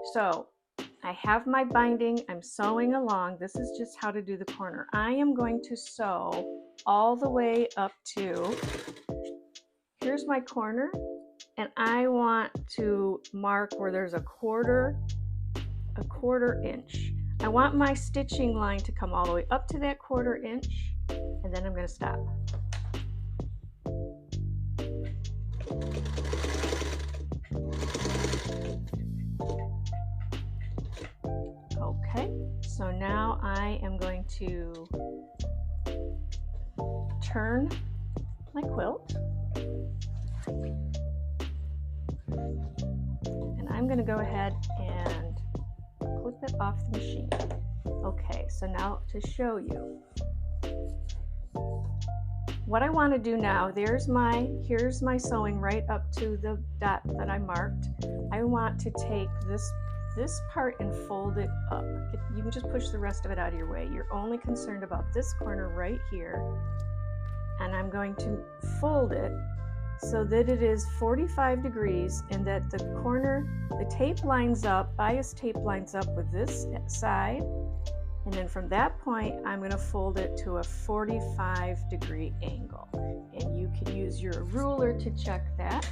So I have my binding, I'm sewing along. This is just how to do the corner. I am going to sew all the way up to, here's my corner, and I want to mark where there's a quarter inch. I want my stitching line to come all the way up to that quarter inch, and then I'm going to stop. Okay, so now I am going to turn my quilt, and I'm going to go ahead and clip it off the machine. Okay, so now to show you what I want to do now, here's my sewing right up to the dot that I marked. I want to take this part and fold it up. You can just push the rest of it out of your way. You're only concerned about this corner right here, and I'm going to fold it so that it is 45 degrees and that the corner, the tape lines up, bias tape lines up with this side, and then from that point I'm going to fold it to a 45-degree angle, and you can use your ruler to check that,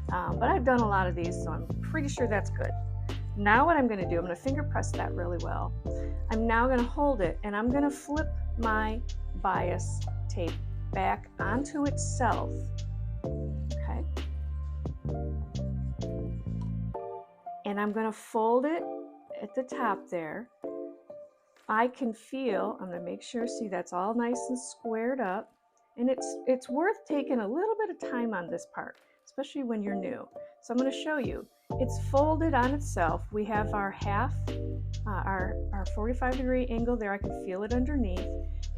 but I've done a lot of these, so I'm pretty sure that's good. Now what I'm going to do, I'm going to finger press that really well. I'm now going to hold it, and I'm going to flip my bias tape back onto itself. Okay, and I'm going to fold it at the top there. I can feel, I'm going to make sure, see, that's all nice and squared up, and it's worth taking a little bit of time on this part, especially when you're new. So I'm going to show you. It's folded on itself. We have our half, our 45-degree angle there. I can feel it underneath,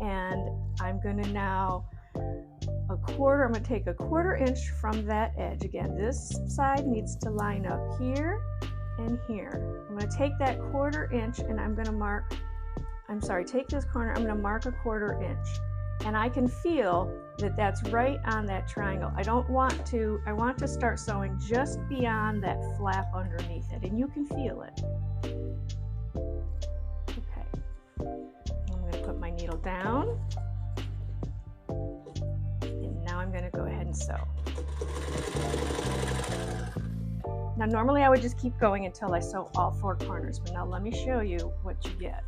and I'm going to now I'm going to take a quarter inch from that edge. Again, this side needs to line up here and here. I'm going to take that quarter inch, and I'm going to mark, take this corner, I'm going to mark a quarter inch, and I can feel that that's right on that triangle. I want to start sewing just beyond that flap underneath it, and you can feel it. Okay, I'm going to put my needle down, and now I'm going to go ahead and sew. Now normally I would just keep going until I sew all 4 corners, but now let me show you what you get.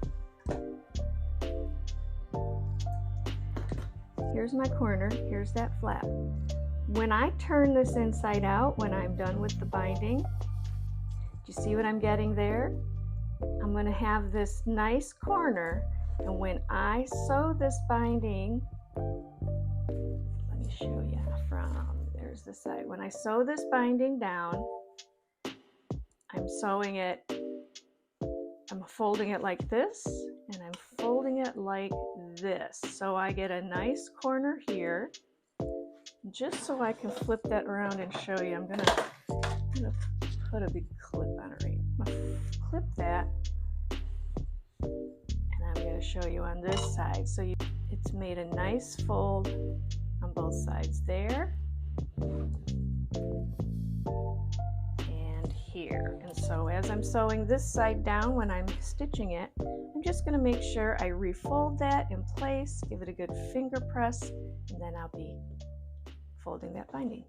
Here's my corner, here's that flap. When I turn this inside out, when I'm done with the binding, do you see what I'm getting there? I'm going to have this nice corner, and when I sew this binding, let me show you there's the side. When I sew this binding down, I'm sewing it, I'm folding it like this, and I'm folding it like this. So I get a nice corner here. Just so I can flip that around and show you, I'm gonna put a big clip on it right. I'm gonna clip that, and I'm gonna show you on this side. So it's made a nice fold on both sides there and here. And so as I'm sewing this side down, when I'm stitching it, I'm just going to make sure I refold that in place, give it a good finger press, and then I'll be folding that binding.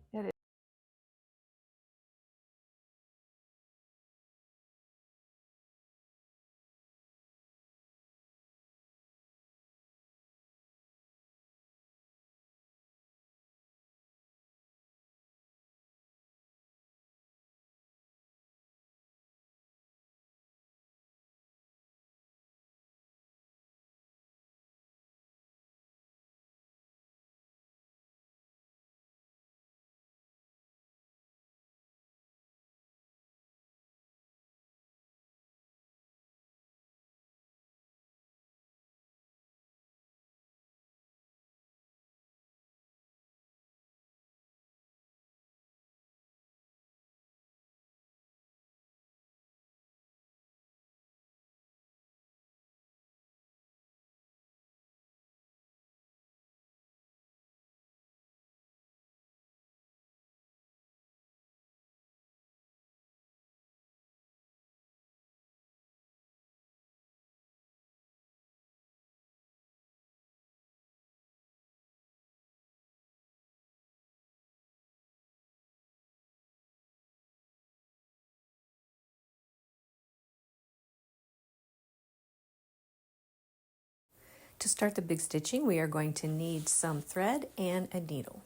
To start the big stitching, we are going to need some thread and a needle.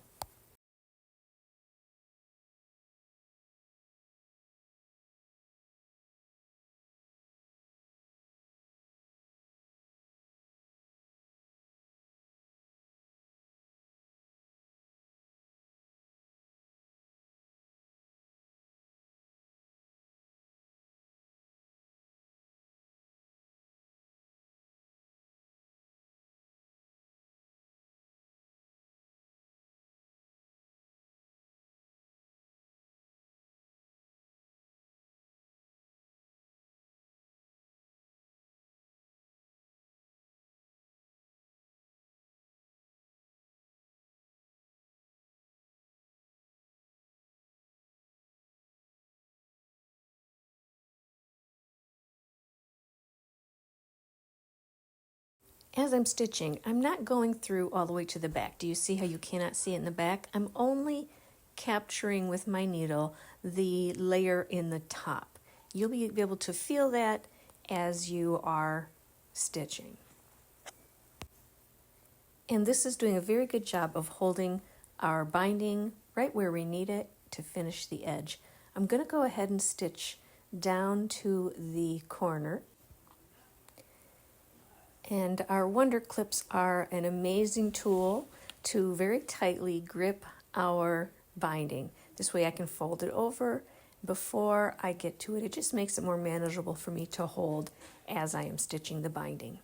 As I'm stitching, I'm not going through all the way to the back. Do you see how you cannot see it in the back? I'm only capturing with my needle the layer in the top. You'll be able to feel that as you are stitching. And this is doing a very good job of holding our binding right where we need it to finish the edge. I'm going to go ahead and stitch down to the corner. And our Wonder Clips are an amazing tool to very tightly grip our binding. This way I can fold it over before I get to it. It just makes it more manageable for me to hold as I am stitching the binding.